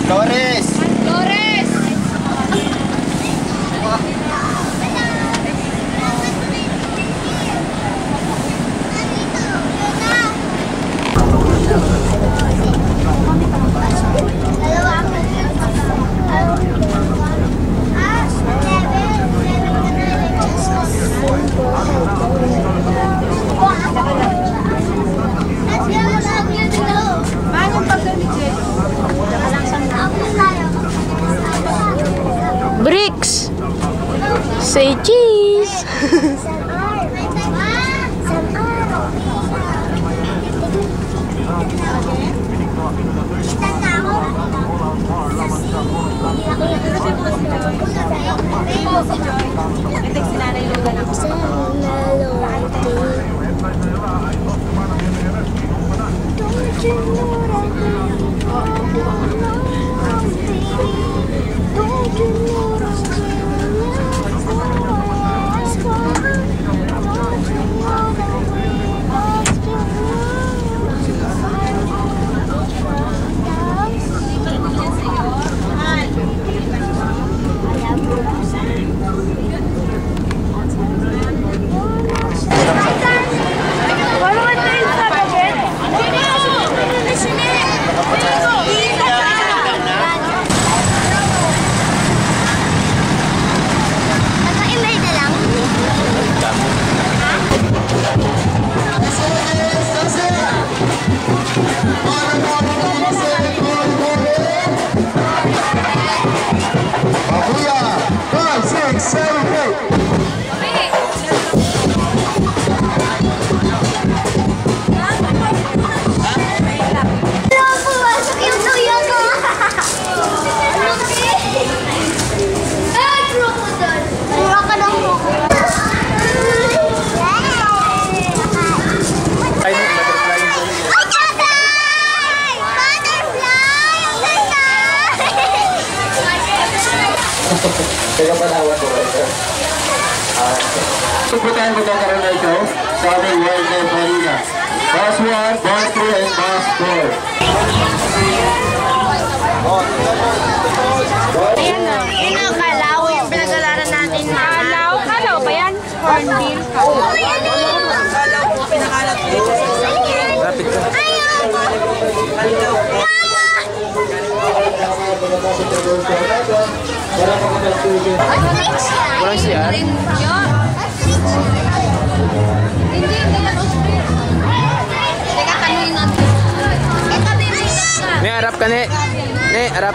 Flores! Flores! Bricks! Say cheese! Teka palawan ko ito. Pagpuntahan ko ng karana ito sa aming World Cup Marina. Boss 1, Boss 2, and Boss 4. Ayan na. Yan ang kalaw yung pinag-alaran natin. Kalaw? Kalaw ba yan? Cornmeal? Oo, yan na yun. Kalaw ko pinakalat dito sa sasakyan. Rapid ka. Ayaw ko. Kalaw ko. Walang siya? Hindi lang. Teka, tanungin natin. Ito, bibigyan ka. Ne, harap ka, Ne. Ne, harap.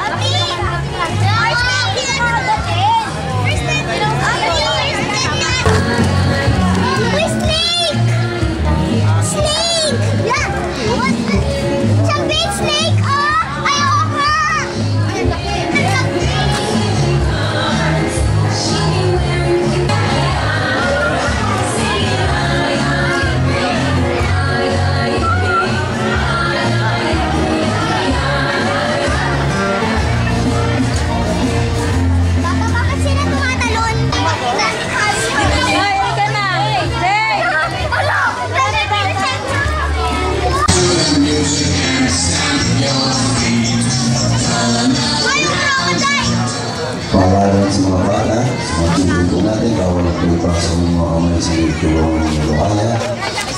Pangalaman sa mga bata, sa mga tumuto natin, bawal ang pagpasa ng mga kamay sa mga tulong ng luhaya,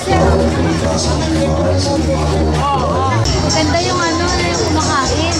bawal ang pagpasa ng mga kamay sa mga luhaya. Maganda yung ano, yung kumakain.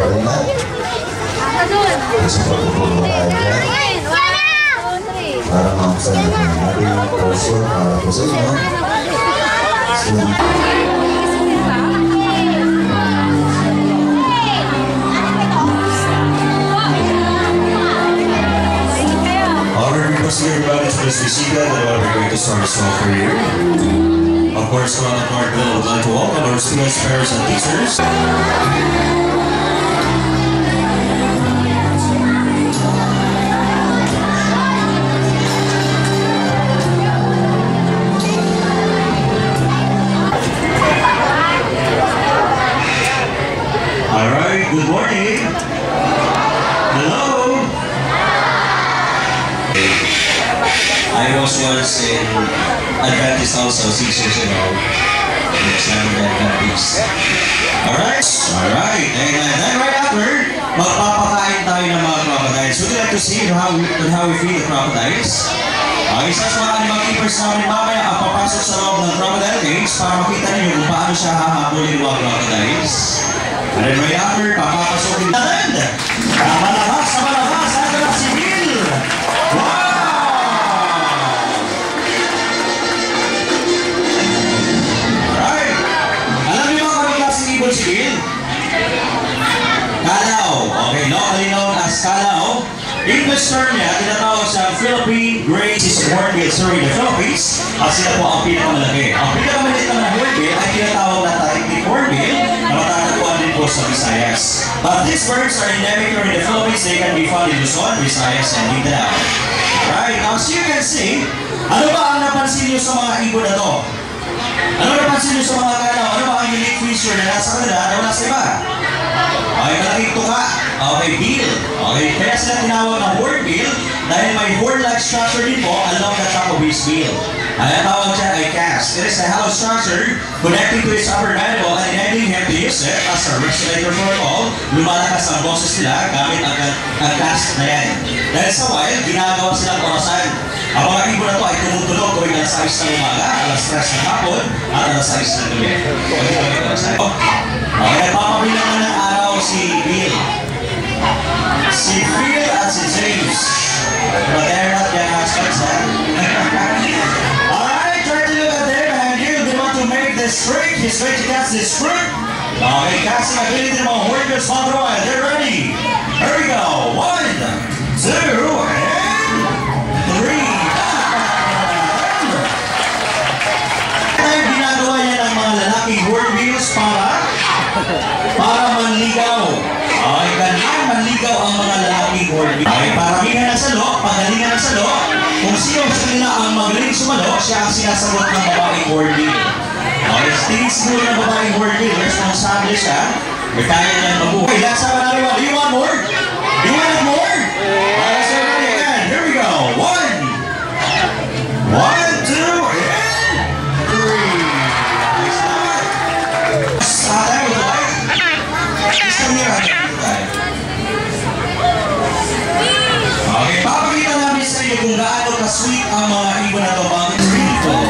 rin na. Sa pagpupulo tayo dyan. Para makasal natin ang ating portion para po sa inyo. Our request to everybody to please be seated and we're going to start a song for you. Of course, around the park, I would like to welcome our students, parents, and teachers. Alright, good morning. Hello. I was once in Adventist also 6 years ago. Adventist. Alright. And then right after, magpapakain tayo ng mga crocodiles. Would you like to see how we feed the crocodiles? Isa sa mga animal keepers namin mamaya ang papasok sa loob ng crocodile cage para makita niyo kung paano siya hahabulin ng mga crocodiles. And then right after, papapasukin natin. Malabas, ito na si Bill. Wow! Kalaw. Okay, locally known as Kalaw. English term niya, tinatawag sa Philippine Great Hornbill in the Philippines at sila po ang pinakamalaki. Ang pinakamaliit naman na hornbill ay tinatawag na Tarik hornbill na matatagpuan din po sa Visayas. But these birds are endemic in the Philippines. They can be found in Luzon, Visayas, and Mindanao. Right, now as you can see, ano ba ang napansin niyo sa mga ibon na to? Ano napansin niyo sa mga kalaw? Ano ba ang unique feature na nasa kanila na wala sa iba? Okay, malaking tuka. Okay, bill. Okay, kaya sila tinawag ng hornbill dahil may horn-like structure din po along the top of his bill. Ang tawag dyan ay cast. It is a hollow structure connecting to his upper mandible and enabling him to use it as a respirator for all. Lumalakas ang boses nila gamit ang cast na yan. Dahil sa while, ginagawa silang orasan. Ang mga ibon na ito ay tumutunog tuwing alas 6 ng umaga, alas 3 ng hapon, at alas 6 ng gabi. Okay, nagpapabilang na ng araw si Bill. Si Phil at si James. But they're not young husbands, ha? Alright, try to look at them and you. They want to make this trick. He's going to cast this trick. Okay, casting ability ng mga hornbills on the right. They're ready. Here we go. 1, 2, and 3. Ginagawa niya ng mga lalaking hornbills para manligaw. Okay, ganyan manligaw ang mga lalaking hornbill. Okay, paramihan ng salo, pagalingan ng salo. Kung sino sa kanila ang magaling sumalo, siya ang sinasagot ng babaeng hornbill. Okay, tingin siguro ng babaeng hornbill, responsable siya. May kaya niyan mabuhay. Last time natin, do you want more? Do you want more? Let's go again. Here we go. 1, 2, and 3. Nice time. That was the light. Just come here. Okay, papakita namin sa inyo kung gaano ka-sweet ang mga ibon na ito. Bakit beautiful?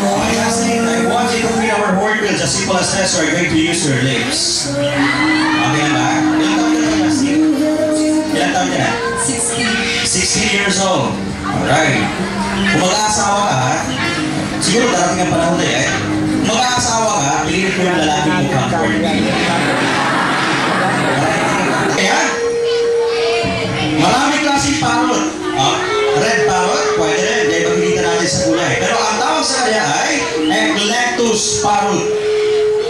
Okay, last thing, I want you to feed our hornbills as simple as this, or you're going to use your lips. Okay na ba? Ilan taon ka na? 16 years old. Alright. Kung mag-aasawa ka, siguro darating ang panahon na yan. Kung mag-aasawa ka, piliin ko yung lalaki mukhang hornbill. Kaya, maraming klaseng parrot. Red parrot, pwede rin. Dahil magkikita natin sa kulay. Pero ang tawag sa kanya ay Eclectus parrot.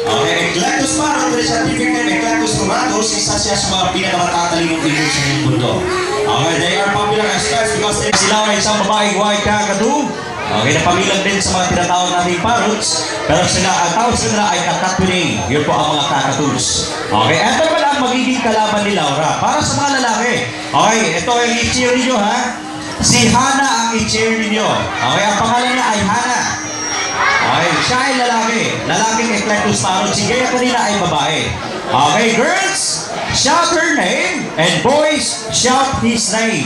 Okay, Eclectus parrot, the scientific name Eclectus curatus, isa siya sa mga pinakamatatalingong ibon sa mundo. Okay, they are popular as pets because sila ay isang babaeng white kakadu. Okay, napamilang din sa mga tinatawag nating parrots. Pero sila, ang tawag sa nila ay kakatwinay. Yun po ang mga kakatus. Okay, ito pa lang magiging kalaban ni Laura. Para sa mga lalaki. Okay, ito ay i-cheer ninyo, ha? Si Hana ang i-cheer ninyo. Okay, ang pangalan niya ay Hana. Okay, siya ay lalaki. Lalaking Eclectus parrot. Si Gaya kanina ay babae. Okay, girls, shout her name. And boys, shout his name.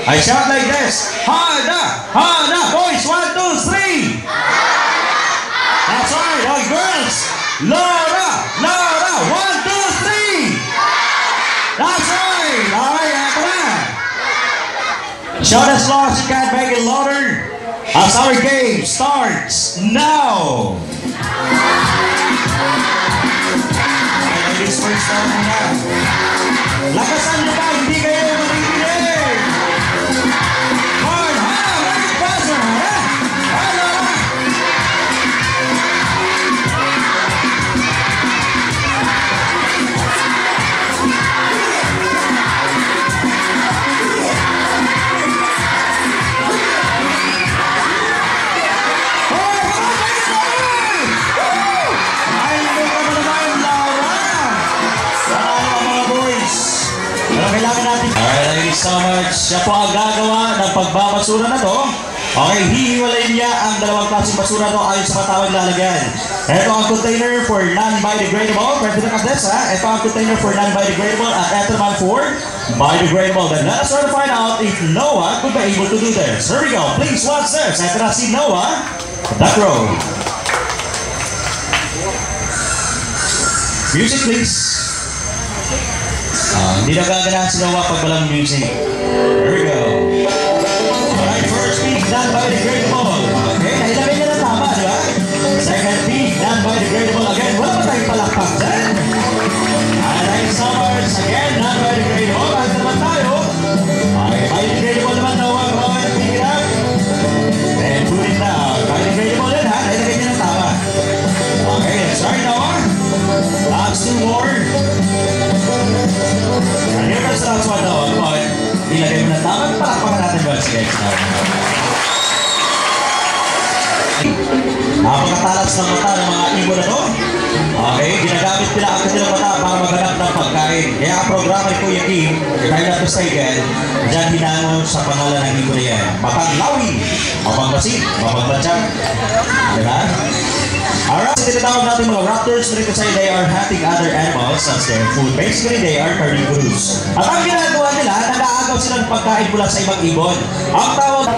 I shout like this. Hana! Hana! Boys, 1, 2, 3! That's right. Oh, girls! Laura! Laura! 1, 2, 3! loud as you can, make it louder. As our game starts now. Ladies first down muna. Lakasan nyo ba? Hindi kayo marikinig. Hard, ha? Right buzzer, ha? Ano? Alright, thank you so much. Siya po ang gagawa ng pagbabasura na to. Okay, hihiwalay niya ang dalawang klaseng basura to ayon sa patawag lalagyan. Ito ang container for non-biodegradable. President of this, ha? Ito ang container for non-biodegradable at ito naman for biodegradable. Then let us try to find out if Noah could be able to do this. Here we go. Please watch this. Ito na si Noah. Back row. Music, please. Hindi na gaganahan si Noah pag walang music. Here we go. Alright, first peak, non-biodegradable. Okay, nailagay niya na tama, di ba? Second peak, non-biodegradable. Again, wala pa tayong palakpak dyan. Alright, summers, again, non-biodegradable. Kahit naman tayo. Okay, biodegradable naman, Noah. Go ahead, pick it up. And put it down. Biodegradable din, ha? Nailagay niya na tama. Okay, let's try, Noah. Last two more. And here comes the last one now. Come on. Ilagay mo na tama. Palakpakan natin ba? Sige. Napakatalas ng mata ng mga ibon na to. Okay, ginagamit nila ang kanilang mata para maghanap ng pagkain. Kaya ang programa ni Kuya Kim, if I'm not mistaken, dyan hinangon sa pangalan ng ibon na yan. Mapanglawi, mapangbasin, mapangbansyan. Diba? Alright, tinatawag natin mga raptors, pero kasi they are hunting other animals as their food. Basically, they are carnivorous. At ang ginagawa nila, nag-aagaw sila ng pagkain mula sa ibang ibon. Ang tawag...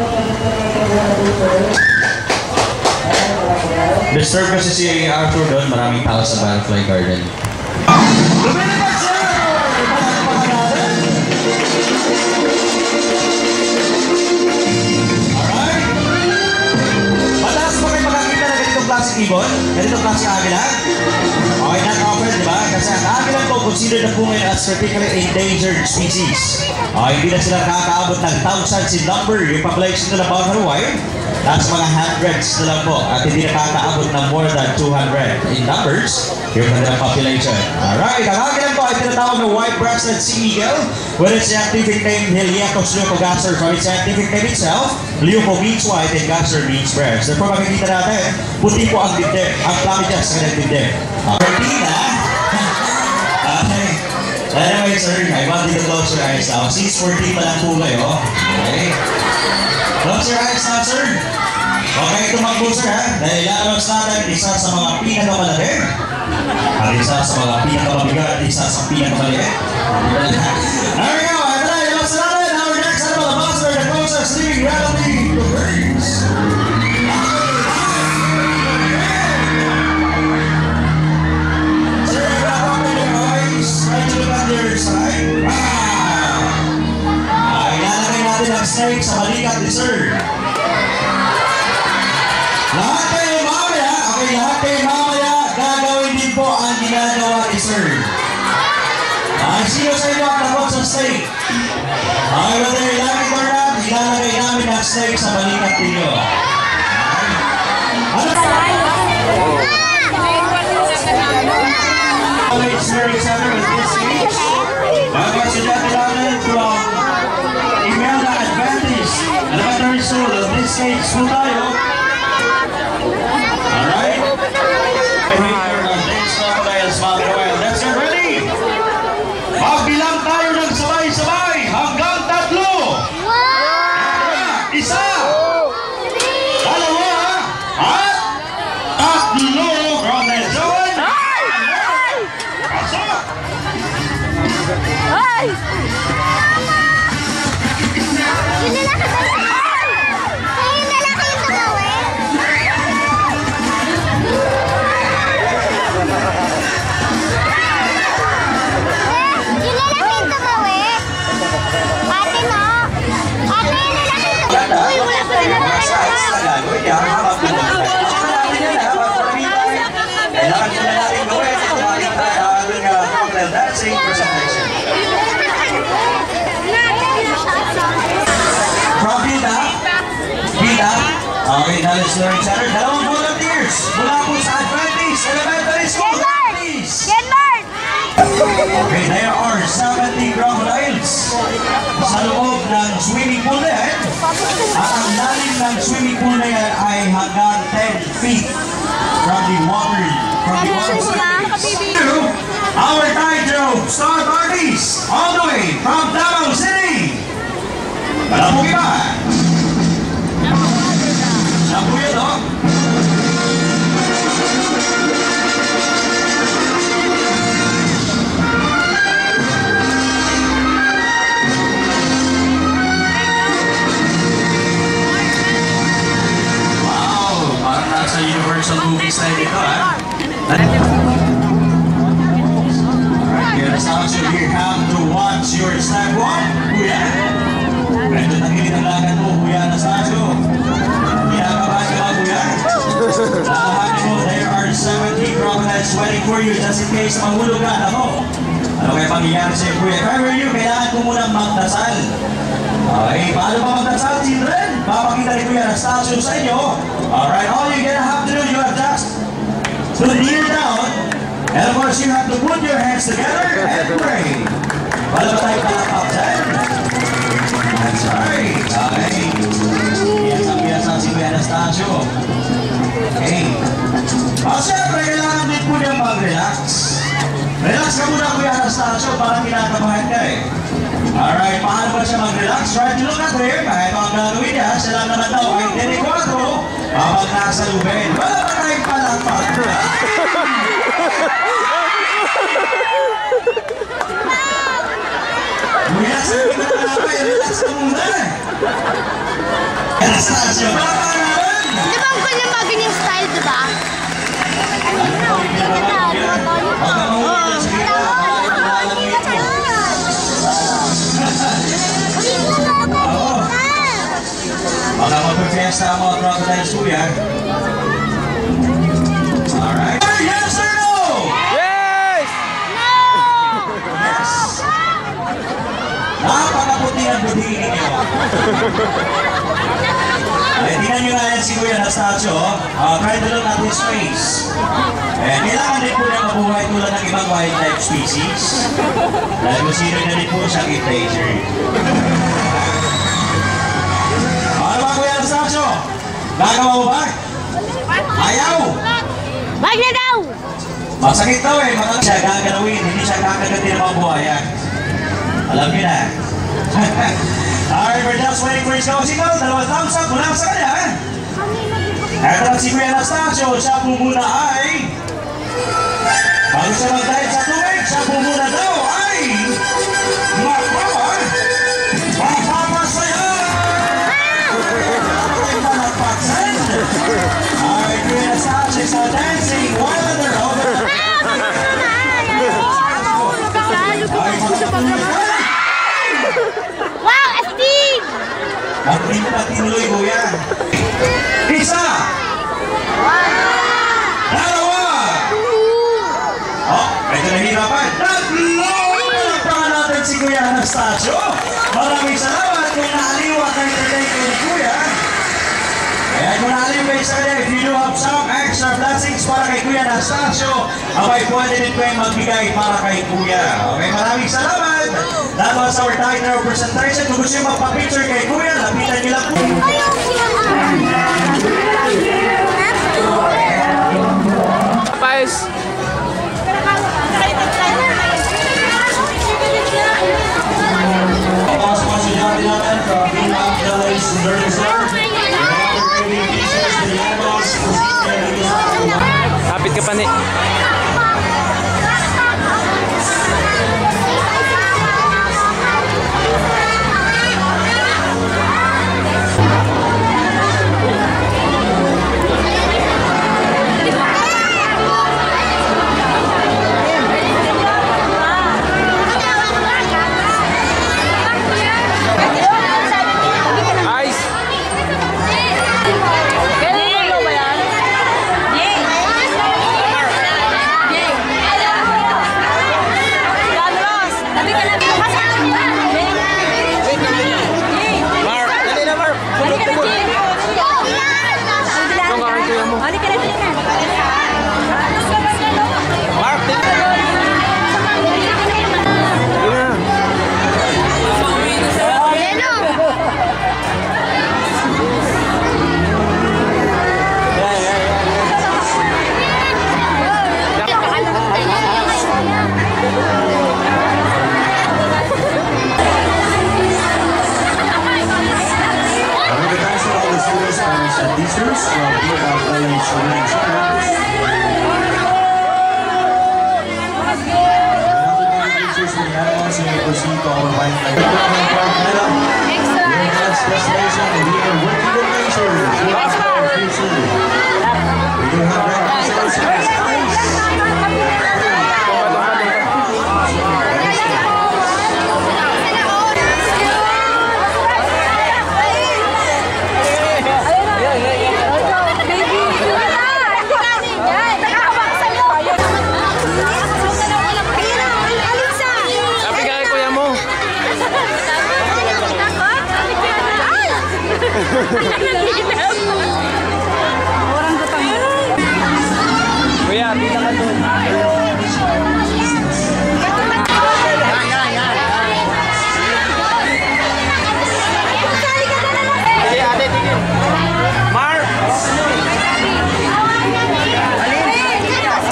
Disturb kasi si Arthur doon, maraming tao sa Butterfly Garden. Lumilipad sir! Palakpakan natin! Alright? Madalas pa kayo makakita na ganitong klaseng ibon? Ganitong klaseng agila? Okay, not often, di ba? Kasi ang agila po considered na po ngayon as critically endangered species. Okay, hindi na sila nakakaabot ng thousands in number. Yung population nila about Hawaii, nasa mga hundreds na lang po at hindi nakakaabot ng more than 200 in numbers yung kanilang population. Alright, ang agilan po ay tinatawag na white-breasted sea eagle with its scientific name Heliacos leucogaster. So its scientific name itself, leuco means white and gaster means breast. Therefore makikita natin, puti po ang dibdib, ang plamidas sa kanilang dibdib. Martina! Okay. Anyway sir, I want you to close your eyes now. 6:14 pa lang po kayo. Okay. Close your eyes now, sir. Okay, tumakbo, sir, ha? Dahil lalabas natin isa sa mga pinakamalaki at isa sa mga pinakamabigat, isa sa pinakamaliit. There we go. Ito na, ilabas natin. Our next animal, the monster that goes our sleeping rapidly to birds. Sir, open your eyes. Try to look on your side. Ilalagay natin ang snake sa balikat ni sir. Lahat kayo mamaya, okay, lahat kayo mamaya, gagawin din po ang ginagawa ni sir. Sino sa inyo ang takot sa snake? Okay, whether you like it or not, ilalagay namin ang snake sa balikat ninyo. Ano ba? College Learning Center with this speech. Bago si Dati Lalan from Imelda Adventist Elementary School of this stage po tayo. Alright? Let's get ready! Magbilang tayo ng sabay-sabay hanggang 3! Isa! Dalawa! At 3! Ronald John! Pasok! Ay! presentation. From Vida. Okay, now let's learn each other. Dalawang volunteers mula po sa Adventist Elementary School. Please. Okay, there are 70 crocodiles sa loob ng swimming pool na yan. At ang lalim ng swimming pool na yan ay hanggang 10 feet from the water surface. Our tightrope star parties all the way from Davao City. Alam mo iba? Alam mo yun, no? Sa Universal Movies na dito, ha? Alright, yes, also you have to watch your step one, kuya. Pwede tagilid ang lagan mo, kuya, na sa aso. Kinakabahan ka ba, kuya? Lahat mo, there are 70 crocodiles waiting for you just in case mahulog ka. Ano kaya pangyayari sa'yo, kuya? However you, kailangan ko munang magdasal. Okay, paano ba magdasal, children? Papakita ni kuya na statue sa inyo. Alright, all you're gonna have to do, you have just to kneel down. And of course, you have to put your hands together and pray. Wala ba tayo palapap dyan? That's right. Okay. Biasa si kuya na statue. Okay. Siyempre, kailangan din po niya mag-relax. Relax ka muna kuya na statue, parang kinakabahan ka eh. Alright, paano ba siya mag-relax? Try to look at him. Kahit ang gagawin niya, sila naman daw ay dinigwato habang nasa lubin. Wala ba tayong palakpak? Relax ka muna naman. Relax ka muna. Relax na siya. Baka naman. Di ba ang kanya maganyang style, di ba? Baka mag-fiesta ang mga crocodiles, kuya. Alright. Yes or no? Yes! Yes. Napakaputi ang buti ninyo. Ay, tingnan nyo nga yan si kuya na statue. Try to look at his face. Kailangan din po na mabuhay tulad ng ibang wildlife species. Dahil consider na din po siyang endangered. Ano ba kuya ang statue? Gagawa mo ba? Ayaw! Wag na daw! Masakit daw eh. Makakit siya gagalawin. Hindi siya kakagati ng mga buhaya. Alam niyo na. Alright, we're just waiting for his go. Sigaw, dalawang thumbs up mula sa kanya. Eto lang si Kuya Anastasio. Siya po muna ay bago siya mag-dive sa tubig, siya po muna daw ay mapapasaya! Malapaksan! Alright, Kuya Anastasio is dancing while on the road. Wow, astig! Ang patinuloy ko yan. Isa! Dalawa! Oh, medyo nahirapan. Tatlo! Palakpakan natin si Kuya Anastasio. Maraming salamat kung naaliw at na-entertain ko ni Kuya. Kaya kung naaliw kayo sa kanya, if you do have some extra blessings para kay Kuya Anastasio, abay pwede din kayo magbigay para kay Kuya. Okay, maraming salamat. That was our title presentation. Kung gusto yung magpa-picture kay Kuya, lapitan nyo lang po. Guys, Mga sponsor natin from Impact Village Learning Center. kapit ka pa ni. Rangers from Vietnam Village Arena Center. Rangers will now proceed to our white flag. Destination, we are working the Rangers. We do have representatives. Kuya, bilang ka doon. Mark!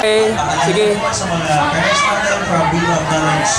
Okay, sige. Sa mga parents natin from Vietnam Village.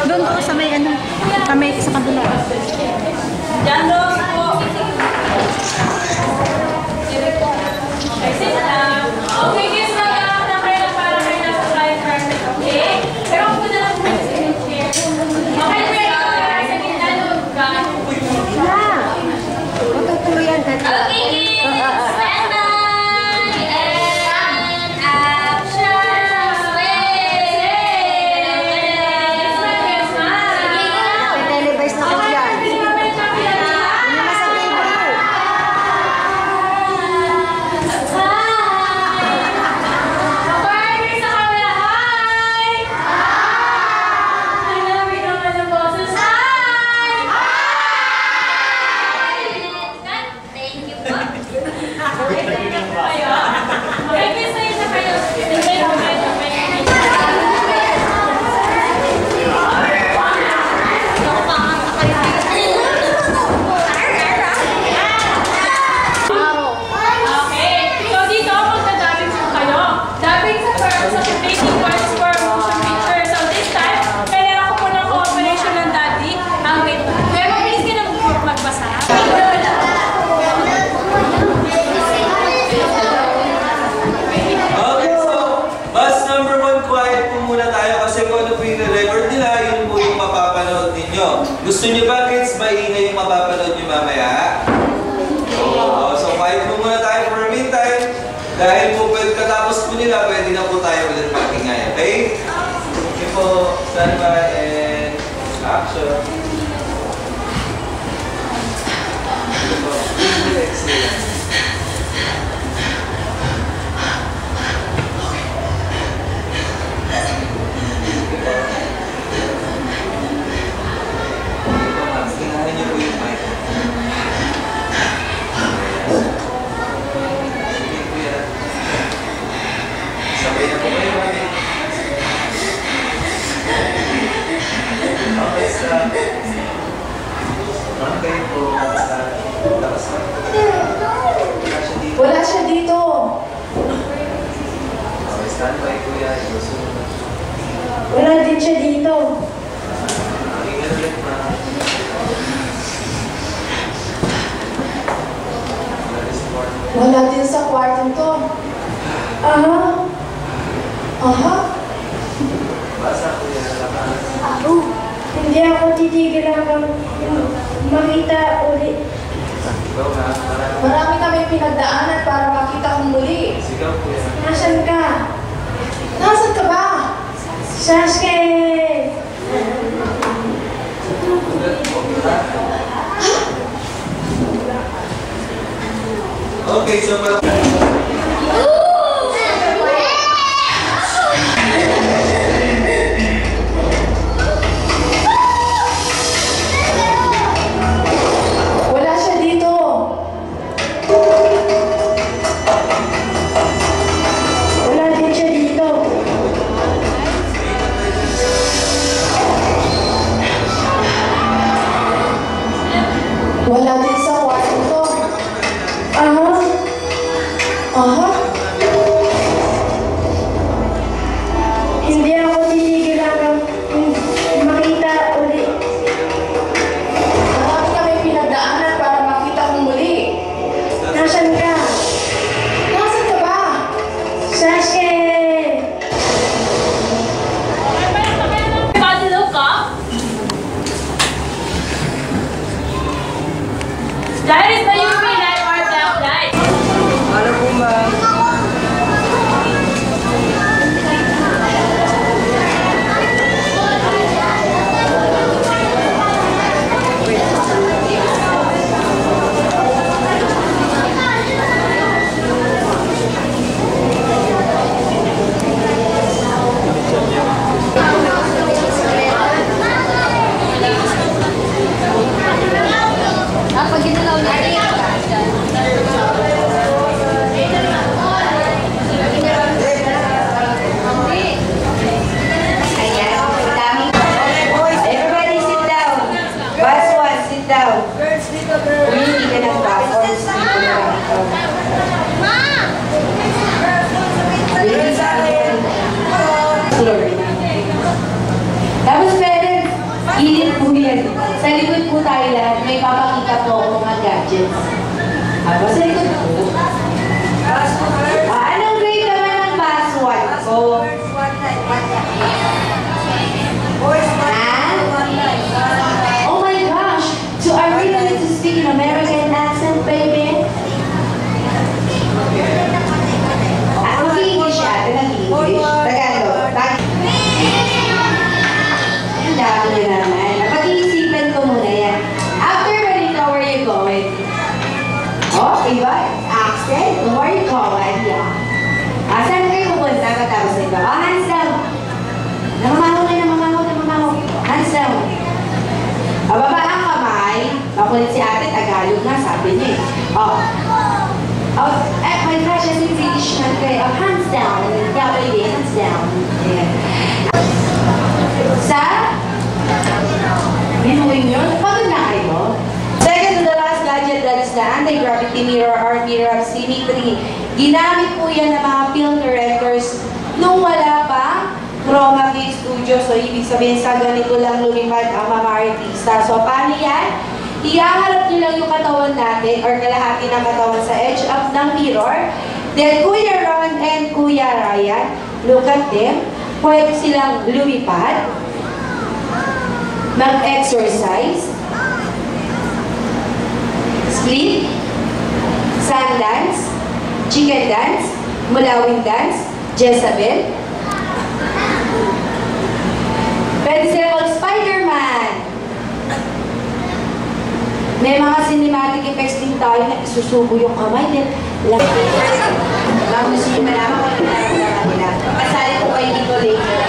Doon ko sa may ano, kamay sa kabila. Diyan doon po. Okay, guys, nag-aak na kayo para kayo nasa live perfect, okay? Pero kung na lang po sa chair. Okay, ready? Sa gitna doon ka. Matutuluyan ka. Okay, guys. Stand by and action. Televise na ko dyan. Gusto nyo ba, kids, maingay yung mapapanood nyo mamaya? Oo. So, quiet mo muna tayo for a meantime. Dahil po, katapos po nila, pwede na po tayo ulit mag-ingay. Okay? Okay po. Stand by and action. Okay po. Excellent. Wala siya dito. Stand by, kuya. Wala din siya dito. Wala din sa kwartong to. Aha. Aha. Basa, kuya. Hindi ako titigil hanggang makita ulit. Marami kami pinagdaanan para makita kong muli. Sigaw, kuya. Nasaan ka? Nasaan ka ba? Sasuke! Okay, so wala siya dito. Wala din siya dito. Wala din sa kwarto to. Aha. Aha. Hindi ako titigil hanggang makita uli. Marami kami pinagdaanan para makita kong muli. Nasaan ka? Nasaan ka ba? Sasuke! Padlo ka? That is the UV light or black light. ano po ma'am? Pag ginalaw natin. Everybody sit down. Bus one, sit down. Hindi ka ng bus or dito na ikaw. Tapos parents, init po yan. Sa likod po tayo lahat, may papakita po ako mga gadgets. Sa likod po. Anong grade naman ng bus one ko? Oh my gosh! So are we going to speak in American accent, baby? Mag-English ate, nag-English. Tagalog. Ang dami nyo naman. Pag-iisipan ko muna yan. After Manila, where you going? Oh, iba? Accent? Where you going? Yeah. Saan kayo pupunta katapos nito? Oh, hands down. Namamahaw kayo, namamahaw. Hands down. Bababa ang kamay. Makulit si ate, Tagalog nga, sabi niya eh. Oh. Oh, my gosh, I think British man kayo. Oh, hands down. Yeah, baby, hands down. Yeah. Sa? Binuhin yun? Pagod na kayo? Second to the last gadget, that is the anti-gravity mirror or mirror of symmetry. Ginamit po yan ng mga film directors nung wala pa Chroma Key Studio. So, ibig sabihin sa ganito lang lumipad ang mga artista. So, paano yan? Iyaharap nyo lang yung katawan natin or kalahati ng katawan sa edge of ng mirror. Then, Kuya Ron and Kuya Ryan, look at them. Pwede silang lumipad, mag-exercise, split, sun dance, chicken dance, mulawing dance, Jezabel. Pwede sila mag-Spider-Man. May mga cinematic effects din tayo na isusubo yung kamay din. Lang gusto nyo malaman kung ano nararamdaman nila. Kasali ko kayo dito later.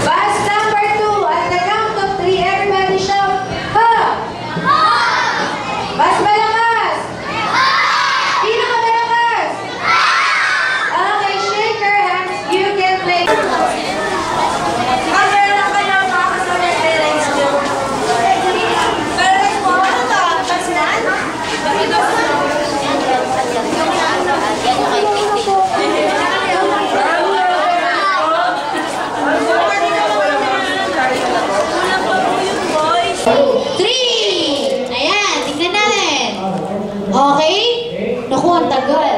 Bus number 2. At the count of 3, everybody shout, ha! Bus malakas! Sino ka malakas? Okay, shake your hands. You can play. Okay? Naku, ang tagal.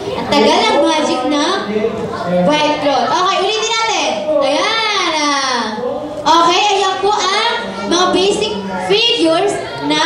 Ang tagal ang magic na white cloth. Okay, ulitin natin. Ayan. Okay, ayan po ang mga basic figures na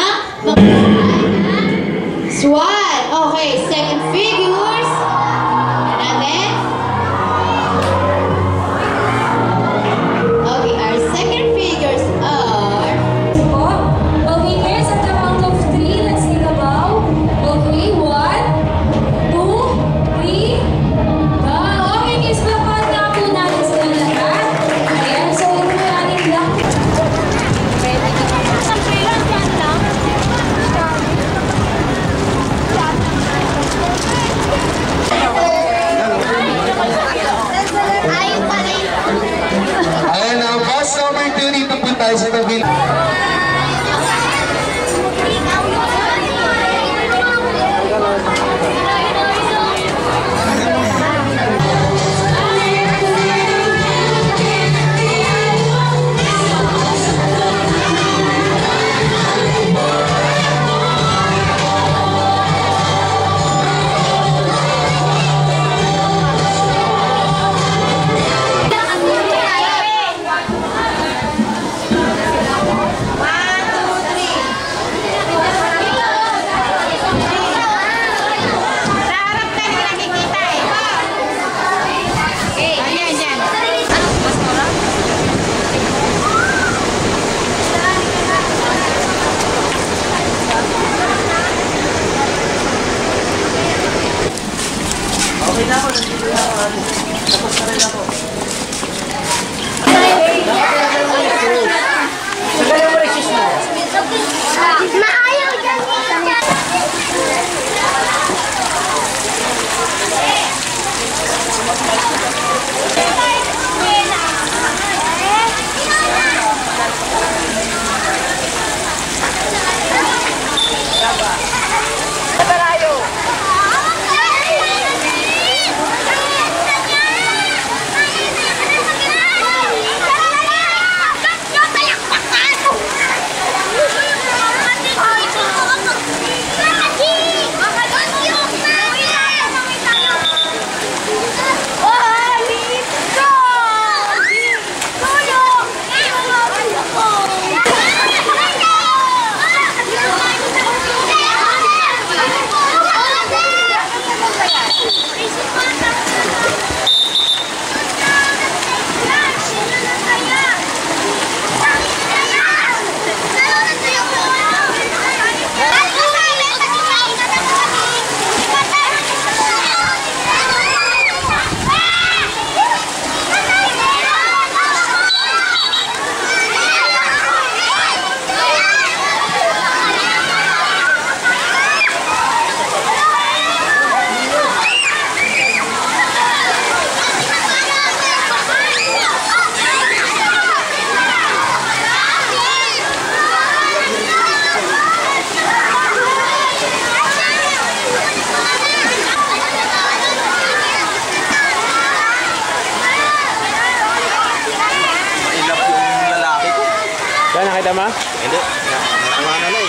Ba, nakita mo? Hindi. Natawa na lang.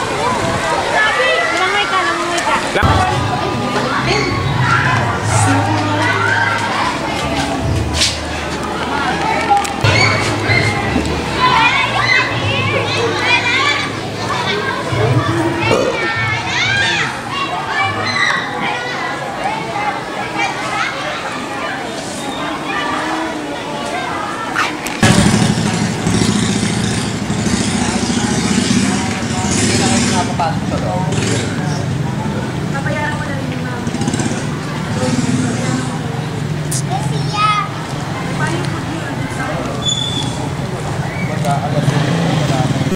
Yes!